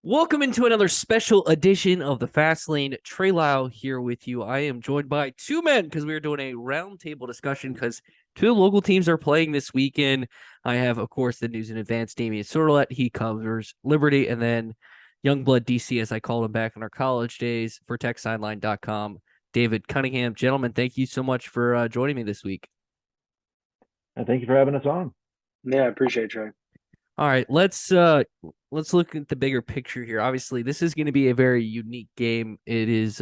Welcome into another special edition of the Fast Lane. Trey Lau here with you. I am joined by two men because we are doing a roundtable discussion because two local teams are playing this weekend. I have, of course, the news in advance. Damien Sordelett, he covers Liberty, and then Youngblood DC, as I called him back in our college days, for TechSideline.com. David Cunningham, gentlemen, thank you so much for joining me this week. And thank you for having us on. Yeah, I appreciate it, Trey. All right, let's look at the bigger picture here. Obviously, this is going to be a very unique game. It is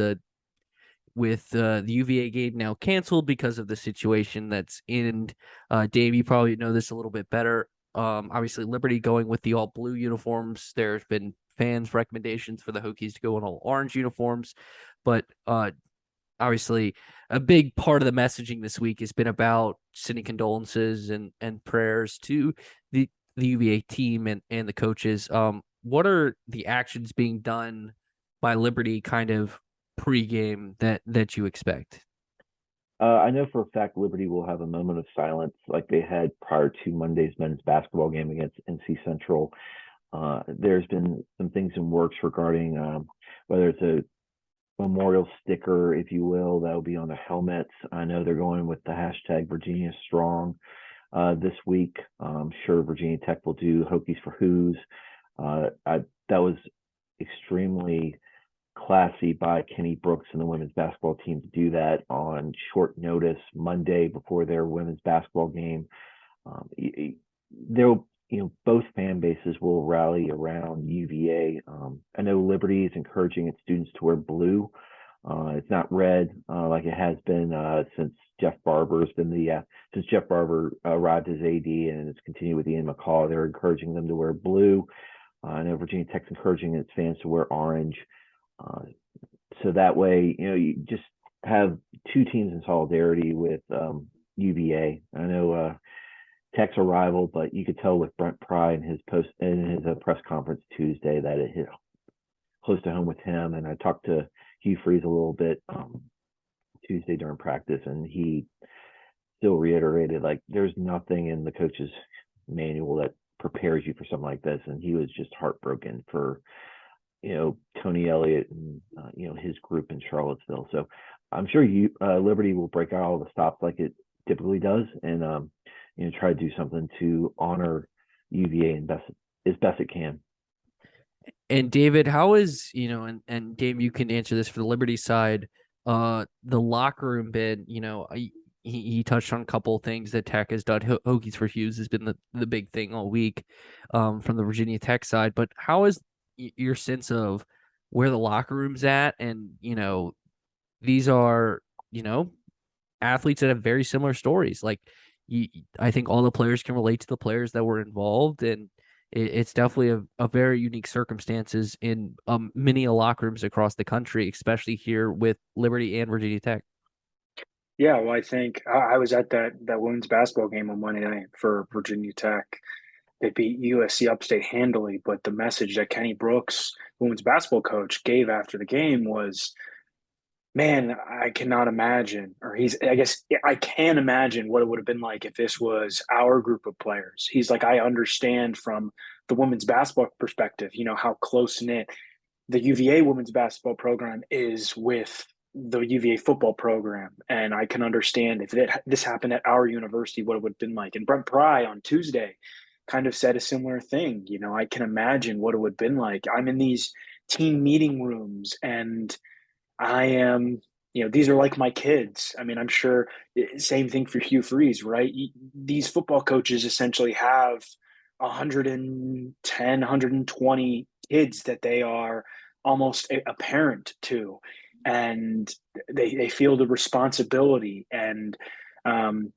with the UVA game now canceled because of the situation that's in. Dave, you probably know this a little bit better. Obviously, Liberty going with the all blue uniforms. There's been fans' recommendations for the Hokies to go in all orange uniforms, but obviously, a big part of the messaging this week has been about sending condolences and prayers to the UVA team and the coaches. What are the actions being done by Liberty kind of pregame that you expect? I know for a fact Liberty will have a moment of silence like they had prior to Monday's men's basketball game against NC Central. There's been some things in works regarding whether it's a memorial sticker, if you will, that will be on the helmets. I know they're going with the hashtag Virginia Strong this week. I'm sure Virginia Tech will do Hokies for Who's. That was extremely classy by Kenny Brooks and the women's basketball team to do that on short notice Monday before their women's basketball game. They'll, both fan bases will rally around UVA. I know Liberty is encouraging its students to wear blue. It's not red like it has been since Jeff Barber has been since Jeff Barber arrived as AD, and it's continued with Ian McCall. They're encouraging them to wear blue. I know Virginia Tech's encouraging its fans to wear orange. So that way, you just have two teams in solidarity with UVA. I know Tech's a rival, but you could tell with Brent Pry in his press conference Tuesday that it hit close to home with him. And I talked to Hugh Freeze a little bit Tuesday during practice, and he still reiterated like there's nothing in the coach's manual that prepares you for something like this, and he was just heartbroken for Tony Elliott and his group in Charlottesville. So I'm sure Liberty will break out all the stops like it typically does, and try to do something to honor UVA as best it can. And David, how is and Dave, you can answer this for the Liberty side. The locker room been, he touched on a couple of things that Tech has done. Hokies for Hughes has been the big thing all week from the Virginia Tech side. But how is your sense of where the locker room's at? And, these are, athletes that have very similar stories. Like, I think all the players can relate to the players that were involved. And it's definitely a very unique circumstances in many locker rooms across the country, especially here with Liberty and Virginia Tech. Yeah, well, I think I was at that women's basketball game on Monday night for Virginia Tech. They beat USC Upstate handily, but the message that Kenny Brooks, women's basketball coach, gave after the game was, "Man, I cannot imagine," or I guess I can imagine what it would have been like if this was our group of players. He's like, I understand from the women's basketball perspective, how close knit the UVA women's basketball program is with the UVA football program. And I can understand if this happened at our university, what it would have been like. And Brent Pry on Tuesday kind of said a similar thing. I can imagine what it would have been like. I'm in these team meeting rooms and I am, these are like my kids. I mean, I'm sure same thing for Hugh Freeze, right? These football coaches essentially have 110, 120 kids that they are almost a parent to, and they feel the responsibility. And Dawan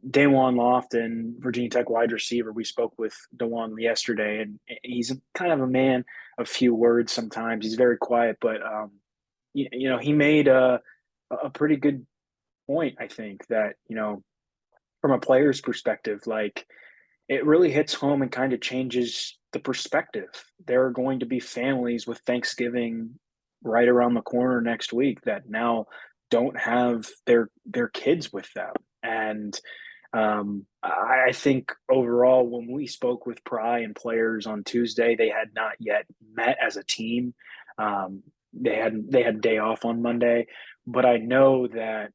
Lofton, Virginia Tech wide receiver, we spoke with Dawan yesterday, and he's kind of a man of few words sometimes. He's very quiet, but he made a pretty good point, I think, that, from a player's perspective, like it really hits home and kind of changes the perspective. There are going to be families with Thanksgiving right around the corner next week that now don't have their kids with them. And I think overall, when we spoke with Pry and players on Tuesday, they had not yet met as a team. They had day off on Monday, but I know that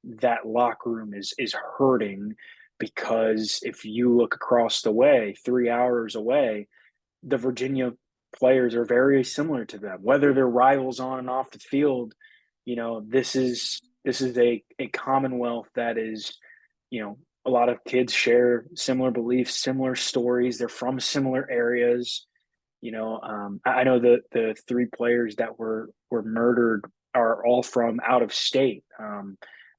that locker room is hurting because if you look across the way, 3 hours away, the Virginia players are very similar to them. Whether they're rivals on and off the field, this is a commonwealth that is, a lot of kids share similar beliefs, similar stories. They're from similar areas. I know the three players that were murdered are all from out of state,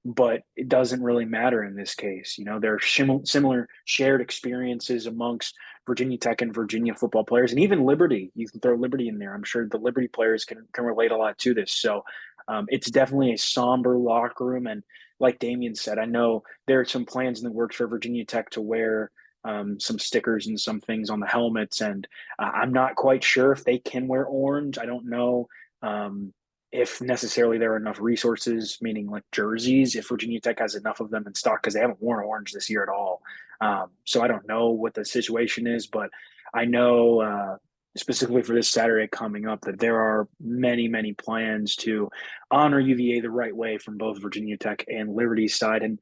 but it doesn't really matter in this case. There are similar shared experiences amongst Virginia Tech and Virginia football players, and even Liberty. You can throw Liberty in there. I'm sure the Liberty players can relate a lot to this. So it's definitely a somber locker room, and like Damien said, I know there are some plans in the works for Virginia Tech to wear some stickers and some things on the helmets, and I'm not quite sure if they can wear orange. I don't know if necessarily there are enough resources, meaning like jerseys, if Virginia Tech has enough of them in stock, because they haven't worn orange this year at all. So I don't know what the situation is, but I know specifically for this Saturday coming up that there are many, many plans to honor UVA the right way from both Virginia Tech and Liberty's side. And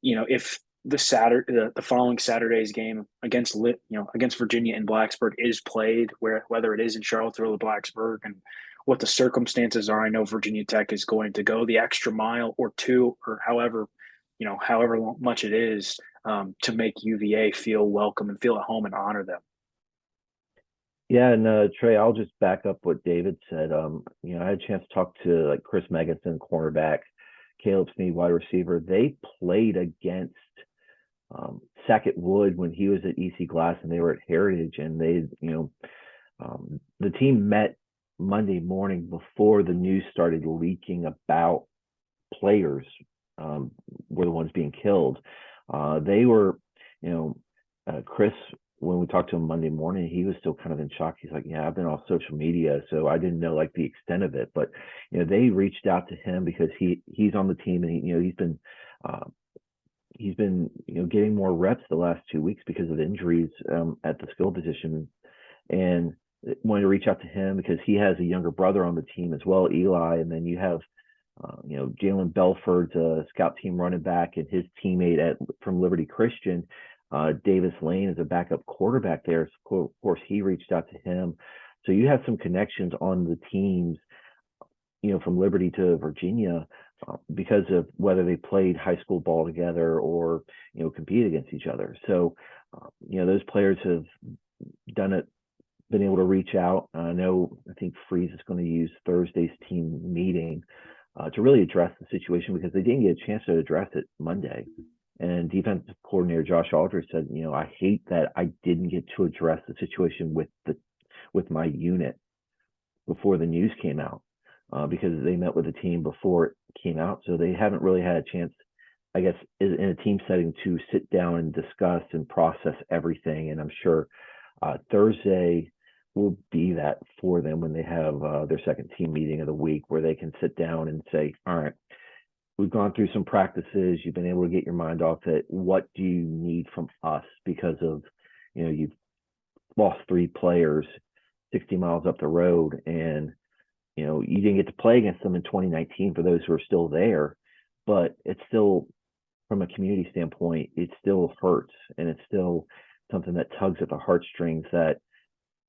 if the following Saturday's game against Virginia in Blacksburg is played, whether it is in Charlottesville or Blacksburg, and what the circumstances are, I know Virginia Tech is going to go the extra mile or two, or however much it is, to make UVA feel welcome and feel at home and honor them. Yeah, and Trey, I'll just back up what David said. I had a chance to talk to like Chris Meganson, cornerback, Caleb Sneed, wide receiver. They played against Sackett Wood when he was at EC Glass and they were at Heritage, and the team met Monday morning before the news started leaking about players were the ones being killed. They were, Chris, when we talked to him Monday morning, he was still kind of in shock. He's like, yeah, I've been off social media, so I didn't know like the extent of it. But, they reached out to him because he's on the team, and he's been getting more reps the last 2 weeks because of injuries at the skill position, and wanted to reach out to him because he has a younger brother on the team as well, Eli, and then you have Jalen Belford's a scout team running back, and his teammate from Liberty Christian, Davis Lane, is a backup quarterback there. So of course, he reached out to him. So you have some connections on the teams, from Liberty to Virginia, because of whether they played high school ball together or compete against each other. So those players have done it, been able to reach out. I think Freeze is going to use Thursday's team meeting to really address the situation, because they didn't get a chance to address it Monday. And defensive coordinator Josh Aldridge said, I hate that I didn't get to address the situation with my unit before the news came out, because they met with the team before it came out. So they haven't really had a chance, I guess, in a team setting to sit down and discuss and process everything. And I'm sure Thursday will be that for them when they have their second team meeting of the week, where they can sit down and say, all right, we've gone through some practices. You've been able to get your mind off it. What do you need from us? Because of, you've lost 3 players 60 miles up the road, and, you didn't get to play against them in 2019 for those who are still there, but it's still, from a community standpoint, it still hurts, and it's still something that tugs at the heartstrings that,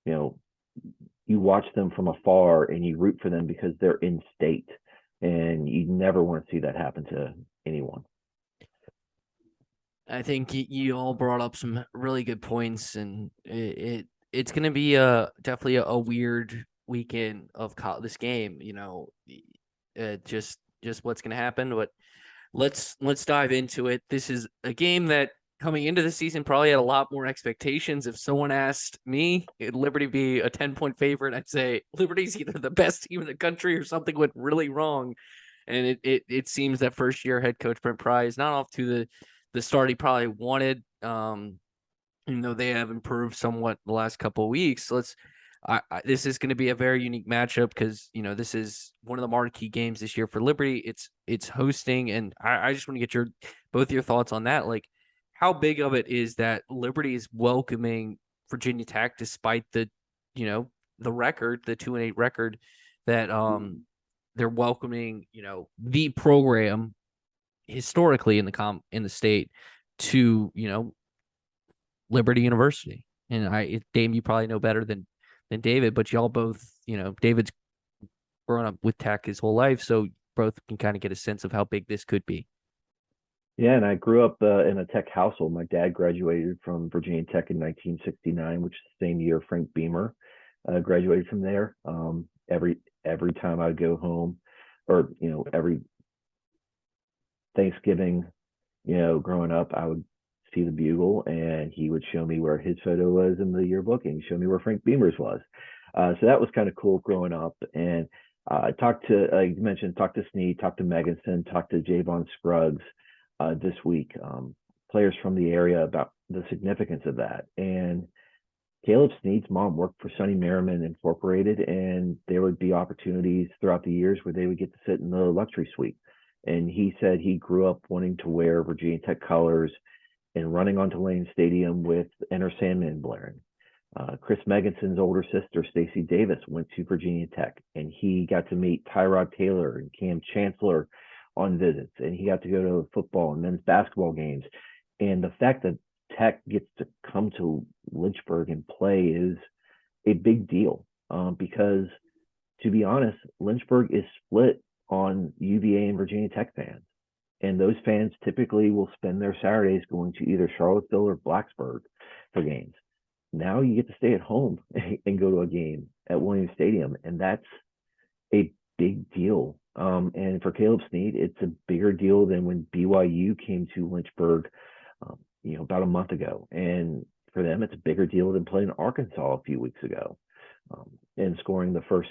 you watch them from afar and you root for them because they're in state, and you never want to see that happen to anyone. I think you all brought up some really good points, and it's going to be definitely a weird weekend of this game. Just what's going to happen. But let's dive into it. This is a game that, coming into the season, probably had a lot more expectations. If someone asked me, would Liberty be a 10-point favorite, I'd say Liberty's either the best team in the country or something went really wrong. And it seems that first-year head coach Brent Pry is not off to the start he probably wanted. They have improved somewhat the last couple of weeks. This is going to be a very unique matchup because this is one of the marquee games this year for Liberty. It's hosting, and I just want to get both your thoughts on that. Like, how big of it is that Liberty is welcoming Virginia Tech despite the record, the 2-8 record, that they're welcoming the program historically in the state to Liberty University. And Dame, you probably know better than David, but y'all both, David's grown up with Tech his whole life, so both can kind of get a sense of how big this could be. Yeah, and I grew up in a Tech household. My dad graduated from Virginia Tech in 1969, which is the same year Frank Beamer graduated from there. Every time I'd go home, or every Thanksgiving, growing up, I would see the Bugle, and he would show me where his photo was in the yearbook, and he'd show me where Frank Beamer's was. So that was kind of cool growing up. And I talked to, like you mentioned, talked to Snead, talked to Meganson, talked to Javon Scruggs this week, players from the area, about the significance of that. And Caleb Snead's mom worked for Sonny Merriman Incorporated, and there would be opportunities throughout the years where they would get to sit in the luxury suite. And he said he grew up wanting to wear Virginia Tech colors and running onto Lane Stadium with Enter Sandman blaring. Chris Meganson's older sister, Stacey Davis, went to Virginia Tech, and he got to meet Tyrod Taylor and Cam Chancellor on visits, and he got to go to football and men's basketball games. And the fact that Tech gets to come to Lynchburg and play is a big deal, because, to be honest, Lynchburg is split on UVA and Virginia Tech fans. And those fans typically will spend their Saturdays going to either Charlottesville or Blacksburg for games. Now you get to stay at home and go to a game at Williams Stadium, and that's a big deal. And for Caleb Snead, it's a bigger deal than when BYU came to Lynchburg, about a month ago. And for them, it's a bigger deal than playing Arkansas a few weeks ago, and scoring the first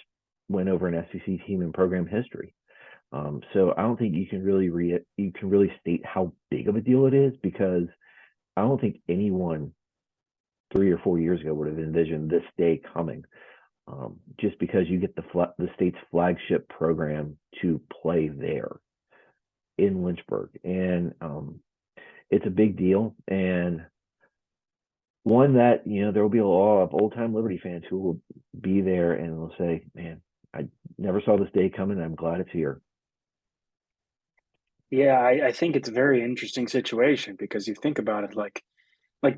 win over an SEC team in program history. So I don't think you can really state how big of a deal it is, because I don't think anyone 3 or 4 years ago would have envisioned this day coming. Just because you get the state's flagship program to play there in Lynchburg, and it's a big deal, and one that there will be a lot of old-time Liberty fans who will be there and will say, "Man, I never saw this day coming. I'm glad it's here." Yeah, I think it's a very interesting situation because you think about it, like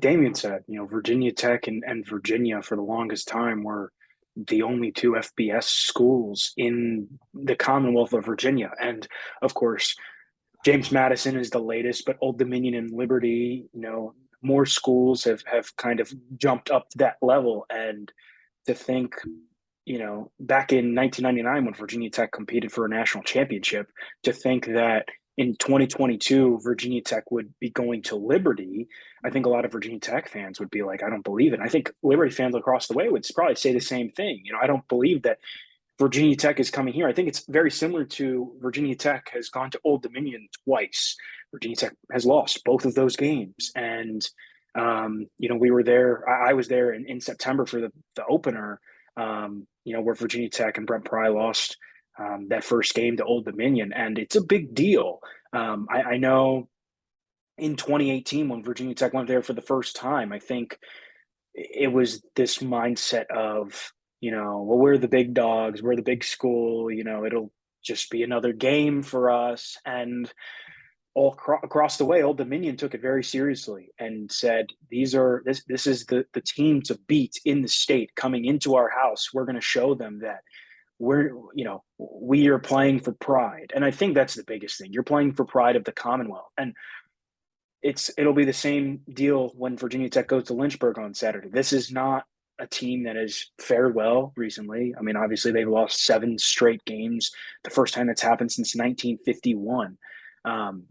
Damien said, Virginia Tech and Virginia for the longest time were the only two FBS schools in the Commonwealth of Virginia. And of course, James Madison is the latest, but Old Dominion and Liberty, more schools have kind of jumped up to that level. And to think, back in 1999 when Virginia Tech competed for a national championship, to think that in 2022 Virginia Tech would be going to Liberty, I think a lot of Virginia Tech fans would be like, I don't believe it. And I think Liberty fans across the way would probably say the same thing. I don't believe that Virginia Tech is coming here. I think it's very similar to Virginia Tech has gone to Old Dominion twice. Virginia Tech has lost both of those games. And, we were there. I was there in September for the opener, where Virginia Tech and Brent Pry lost that first game to Old Dominion. And it's a big deal. I know in 2018, when Virginia Tech went there for the first time, I think it was this mindset of, well, we're the big dogs, we're the big school, it'll just be another game for us. And across the way, Old Dominion took it very seriously and said, this is the team to beat in the state coming into our house. We're going to show them that we are playing for pride. And I think that's the biggest thing. You're playing for pride of the Commonwealth. And it'll be the same deal when Virginia Tech goes to Lynchburg on Saturday. This is not a team that has fared well recently. I mean, obviously they've lost 7 straight games, the first time that's happened since 1951.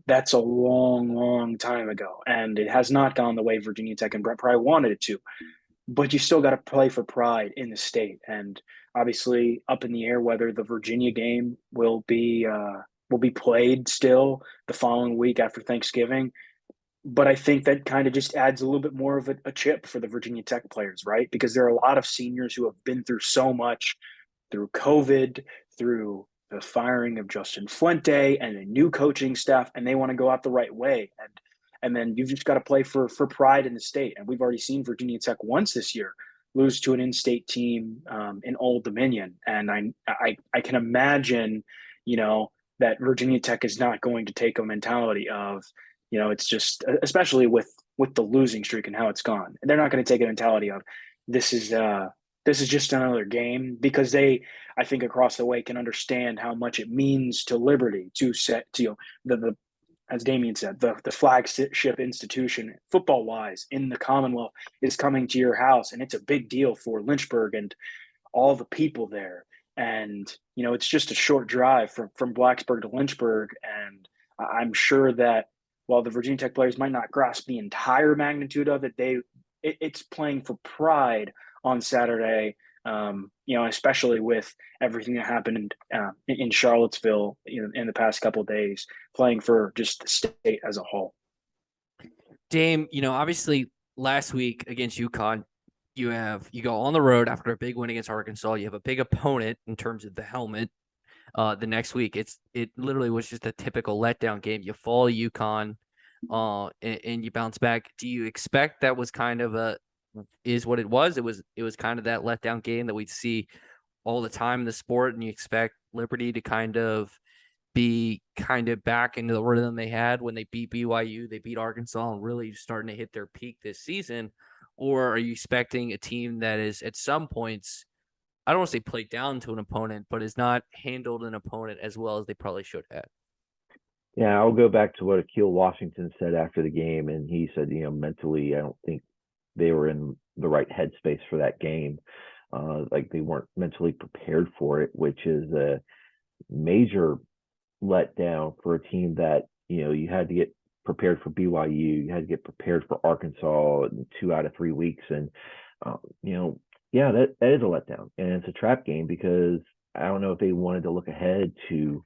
That's a long, long time ago, and it has not gone the way Virginia Tech and Brent Pry wanted it to. But you still got to play for pride in the state, and obviously up in the air whether the Virginia game will be played still the following week after Thanksgiving. but I think that kind of just adds a little bit more of a chip for the Virginia Tech players, right? Because there are a lot of seniors who have been through so much through COVID, through the firing of Justin Fuente and a new coaching staff, and they want to go out the right way. And then you've just got to play for pride in the state. And we've already seen Virginia Tech once this year lose to an in-state team in Old Dominion, and I can imagine, you know, that Virginia Tech is not going to take a mentality of, it's just, especially with the losing streak and how it's gone. They're not going to take a mentality of this is this is just another game, because I think across the way can understand how much it means to Liberty to set to, the as Damien said, the flagship institution football wise in the Commonwealth is coming to your house, and it's a big deal for Lynchburg and all the people there. And it's just a short drive from Blacksburg to Lynchburg, and I'm sure that while the Virginia Tech players might not grasp the entire magnitude of it, it's playing for pride on Saturday. Especially with everything that happened in Charlottesville in the past couple of days, playing for just the state as a whole. Dame, obviously last week against UConn, you go on the road after a big win against Arkansas. You have a big opponent in terms of the helmet. The next week, it literally was just a typical letdown game. You fall to UConn, and you bounce back. Do you expect that was kind of is what it was? It was kind of that letdown game that we see all the time in the sport, and you expect Liberty to kind of be kind of back into the rhythm they had when they beat BYU, they beat Arkansas, and really starting to hit their peak this season? Or are you expecting a team that is at some points, I don't want to say played down to an opponent, but has not handled an opponent as well as they probably should have? Yeah, I'll go back to what Akil Washington said after the game, and he said, mentally, I don't think they were in the right headspace for that game. Like they weren't mentally prepared for it, which is a major letdown for a team that, you had to get prepared for BYU, you had to get prepared for Arkansas in 2 out of 3 weeks. And, yeah, that is a letdown. And it's a trap game because I don't know if they wanted to look ahead to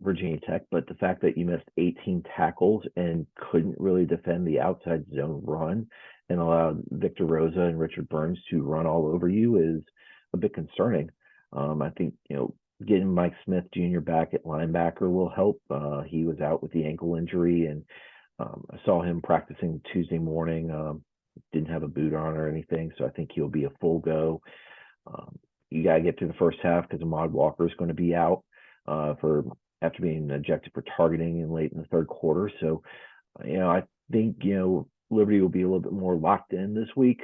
Virginia Tech, but the fact that you missed 18 tackles and couldn't really defend the outside zone run and allowed Victor Rosa and Richard Burns to run all over you is a bit concerning. I think, getting Mike Smith Jr. back at linebacker will help. He was out with the ankle injury, and I saw him practicing Tuesday morning. Didn't have a boot on or anything, so I think he'll be a full go. You got to get through the first half because Ahmad Walker is going to be out after being ejected for targeting in late in the third quarter. So, I think, Liberty will be a little bit more locked in this week.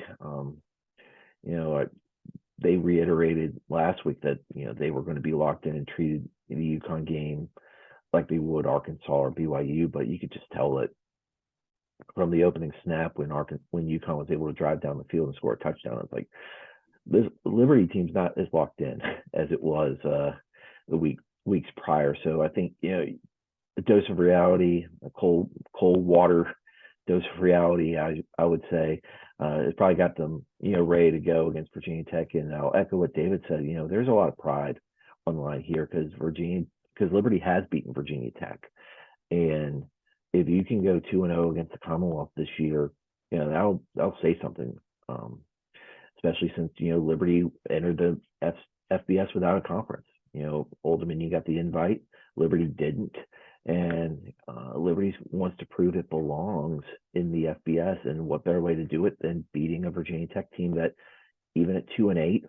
They reiterated last week that, they were going to be locked in and treated the UConn game like they would Arkansas or BYU, but you could just tell that from the opening snap when UConn was able to drive down the field and score a touchdown. It's like this Liberty team's not as locked in as it was the weeks prior. So I think, a dose of reality, a cold water dose of reality, I would say, it's probably got them, ready to go against Virginia Tech. And I'll echo what David said. There's a lot of pride on the line here because Liberty has beaten Virginia Tech, and if you can go 2-0 against the Commonwealth this year, that'll say something. Especially since Liberty entered the FBS without a conference. Old Dominion got the invite, Liberty didn't, and Liberty wants to prove it belongs in the FBS. And what better way to do it than beating a Virginia Tech team that, even at 2-8,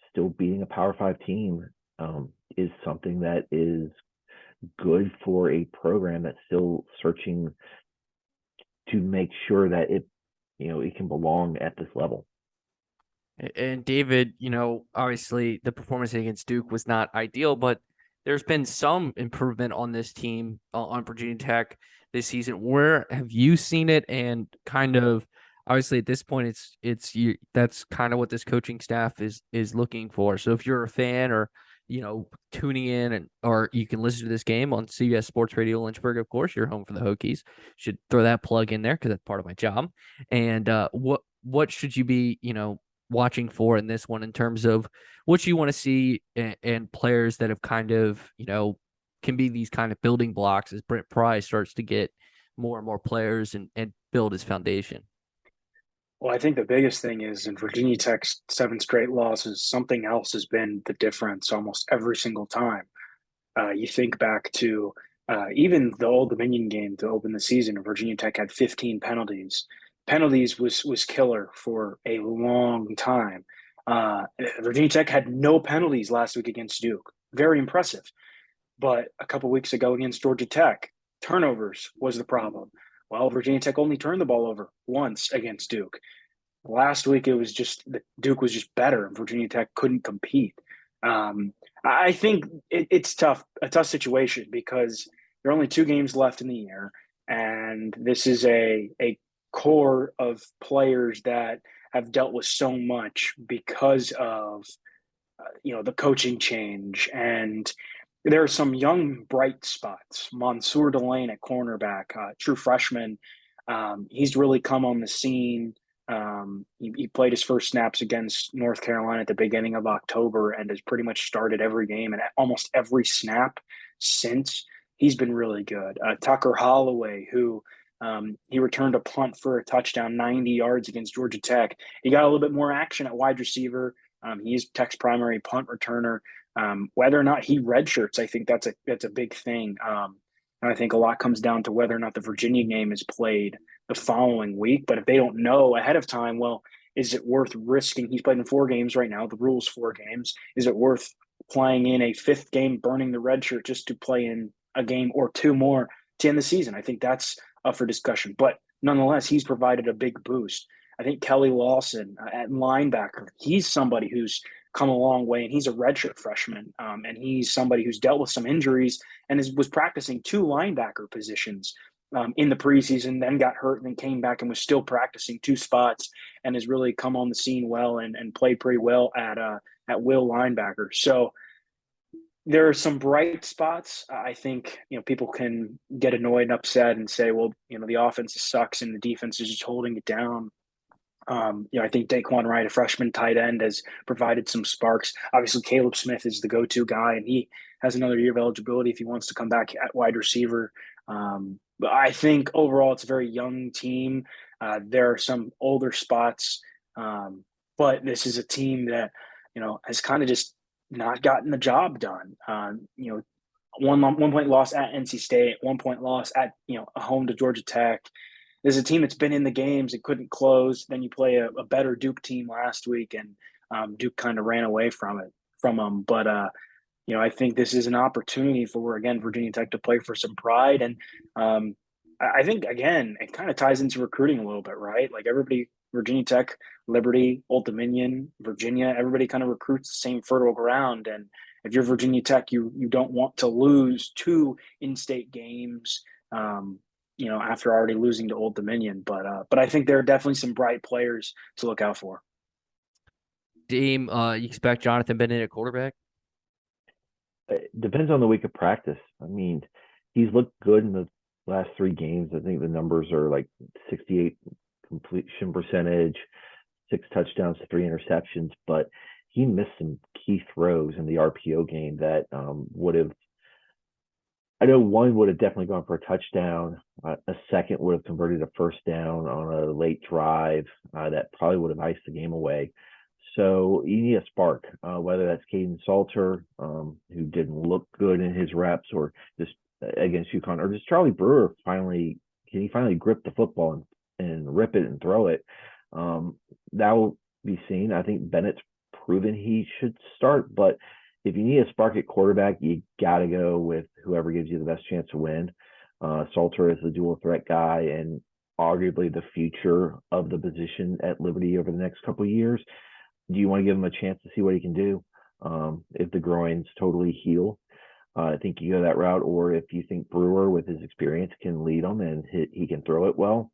still beating a Power 5 team is something that is good for a program that's still searching to make sure that it can belong at this level. And David, obviously the performance against Duke was not ideal, but there's been some improvement on this team, on Virginia Tech this season. Where have you seen it? And kind of, obviously at this point, that's kind of what this coaching staff is looking for. So if you're a fan or, tuning in or you can listen to this game on CBS Sports Radio Lynchburg, of course, you're home for the Hokies. Should throw that plug in there because that's part of my job. And what should you be, watching for in this one in terms of what you want to see and players that have kind of, can be these kind of building blocks as Brent Pry starts to get more and more players and build his foundation. Well, I think the biggest thing is in Virginia Tech's 7 straight losses, something else has been the difference almost every single time. You think back to even the Old Dominion game to open the season, Virginia Tech had 15 penalties. Penalties was killer for a long time. Virginia Tech had no penalties last week against Duke. Very impressive. But a couple weeks ago against Georgia Tech, turnovers was the problem. Well, Virginia Tech only turned the ball over once against Duke. Last week, it was just Duke was just better, and Virginia Tech couldn't compete. I think it's tough, a tough situation because there are only 2 games left in the year, and this is a core of players that have dealt with so much because of the coaching change, and there are some young bright spots. Mansour Delane at cornerback, true freshman. He's really come on the scene. He played his first snaps against North Carolina at the beginning of October and has pretty much started every game and almost every snap since. He's been really good. Tucker Holloway, who he returned a punt for a touchdown, 90 yards against Georgia Tech. He got a little bit more action at wide receiver. He's Tech's primary punt returner. Whether or not he redshirts, I think that's a big thing. And I think a lot comes down to whether or not the Virginia game is played the following week. But if they don't know ahead of time, well, is it worth risking? He's played in 4 games right now. The rule's 4 games. Is it worth playing in a 5th game, burning the red shirt just to play in a game or 2 more to end the season? I think that's up for discussion. But nonetheless, he's provided a big boost. I think Kelly Lawson at linebacker, he's somebody who's come a long way, and he's a redshirt freshman, and he's somebody who's dealt with some injuries and was practicing 2 linebacker positions in the preseason, then got hurt, and then came back and was still practicing 2 spots, and has really come on the scene well and played pretty well at will linebacker. So there are some bright spots. I think people can get annoyed and upset and say, well, the offense sucks and the defense is just holding it down. I think Daquan Wright, a freshman tight end, has provided some sparks. Obviously, Caleb Smith is the go-to guy, and he has another year of eligibility if he wants to come back at wide receiver. But I think overall it's a very young team. There are some older spots, but this is a team that has kind of just not gotten the job done. 1 point loss at NC State, 1 point loss at a home to Georgia Tech. There's a team that's been in the games and couldn't close. Then you play a better Duke team last week, and Duke kind of ran away from them. But I think this is an opportunity for Virginia Tech to play for some pride, and I think again it kind of ties into recruiting a little bit, right? Like everybody, Virginia Tech, Liberty, Old Dominion, Virginia, everybody kind of recruits the same fertile ground, and if you're Virginia Tech, you don't want to lose 2 in-state games. After already losing to Old Dominion. But I think there are definitely some bright players to look out for. Dame, you expect Jonathan Bennett at quarterback? It depends on the week of practice. I mean, he's looked good in the last 3 games. I think the numbers are like 68 completion percentage, 6 touchdowns to 3 interceptions, but he missed some key throws in the RPO game that would have, I know one would have definitely gone for a touchdown. A second would have converted a first down on a late drive that probably would have iced the game away. So you need a spark, whether that's Caden Salter, who didn't look good in his reps, or just against UConn, or just Charlie Brewer finally grip the football and rip it and throw it. That will be seen. I think Bennett's proven he should start, but if you need a spark at quarterback, you got to go with whoever gives you the best chance to win. Salter is the dual threat guy and arguably the future of the position at Liberty over the next couple of years. Do you want to give him a chance to see what he can do if the groins totally heal? I think you go that route, or if you think Brewer, with his experience, can lead them and he can throw it well,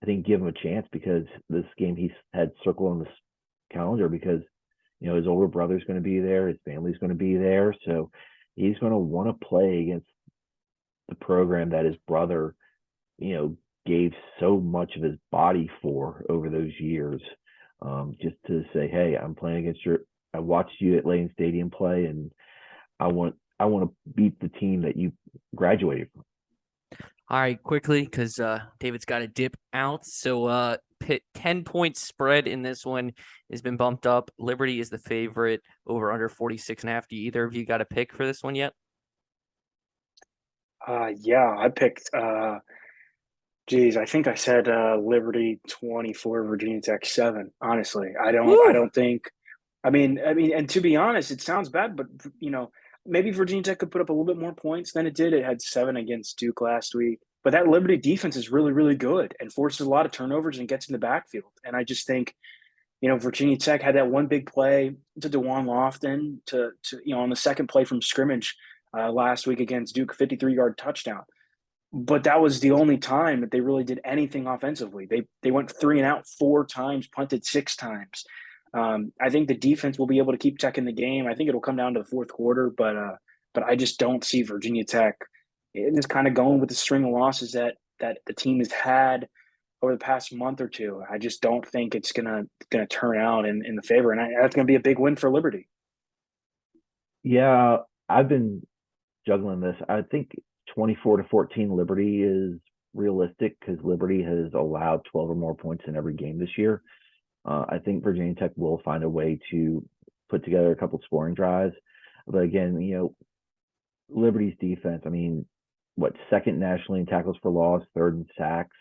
I think give him a chance, because this game he's had circled on this calendar because his older brother's going to be there, his family's going to be there, so he's going to want to play against the program that his brother, gave so much of his body for over those years. Just to say, hey, I'm playing against I watched you at Lane Stadium play, and I want to beat the team that you graduated from. All right, quickly, because David's got to dip out. So 10-point spread in this one has been bumped up. Liberty is the favorite over under 46.5. Do either of you got a pick for this one yet? Yeah, I picked geez, I think I said Liberty 24, Virginia Tech 7. Honestly, I Woo! don't think and to be honest, it sounds bad, but maybe Virginia Tech could put up a little bit more points than it did. It had 7 against Duke last week. But that Liberty defense is really, really good and forces a lot of turnovers and gets in the backfield. And I just think, Virginia Tech had that one big play to DeJuan Lofton to on the second play from scrimmage last week against Duke, 53-yard touchdown. But that was the only time that they really did anything offensively. They went 3 and out 4 times, punted 6 times. I think the defense will be able to keep Tech in the game. I think it'll come down to the fourth quarter, but I just don't see Virginia Tech. It's kind of going with the string of losses that the team has had over the past month or two. I just don't think it's gonna turn out in the favor, and that's gonna be a big win for Liberty. Yeah, I've been juggling this. I think 24-14 Liberty is realistic because Liberty has allowed 12 or more points in every game this year. I think Virginia Tech will find a way to put together a couple scoring drives. But again, Liberty's defense, I mean, second nationally in tackles for loss, third in sacks.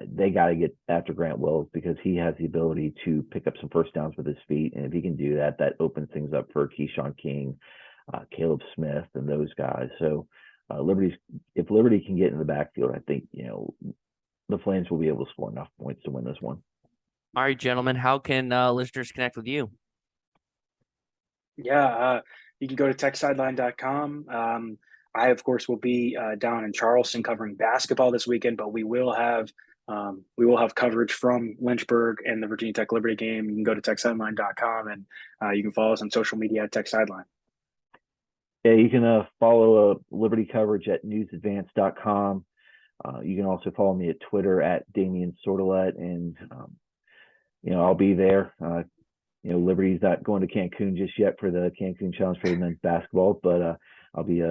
They got to get after Grant Wills because he has the ability to pick up some first downs with his feet. And if he can do that, that opens things up for Keyshawn King, Caleb Smith, and those guys. So if Liberty can get in the backfield, I think, the Flames will be able to score enough points to win this one. All right, gentlemen, how can listeners connect with you? Yeah, you can go to techsideline.com. I, of course, will be down in Charleston covering basketball this weekend, but we will have coverage from Lynchburg and the Virginia Tech Liberty game. You can go to techsideline.com and you can follow us on social media at TechSideline. Yeah, you can follow Liberty coverage at newsadvance.com. You can also follow me at Twitter at Damien Sordelett, and I'll be there. Liberty's not going to Cancun just yet for the Cancun Challenge for the men's basketball, but I'll be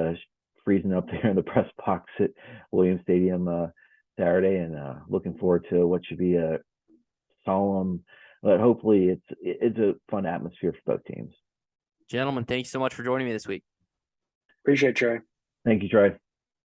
freezing up there in the press box at Williams Stadium Saturday, and looking forward to what should be a solemn, but hopefully it's a fun atmosphere for both teams. Gentlemen, thanks so much for joining me this week. Appreciate it, Trey. Thank you, Trey.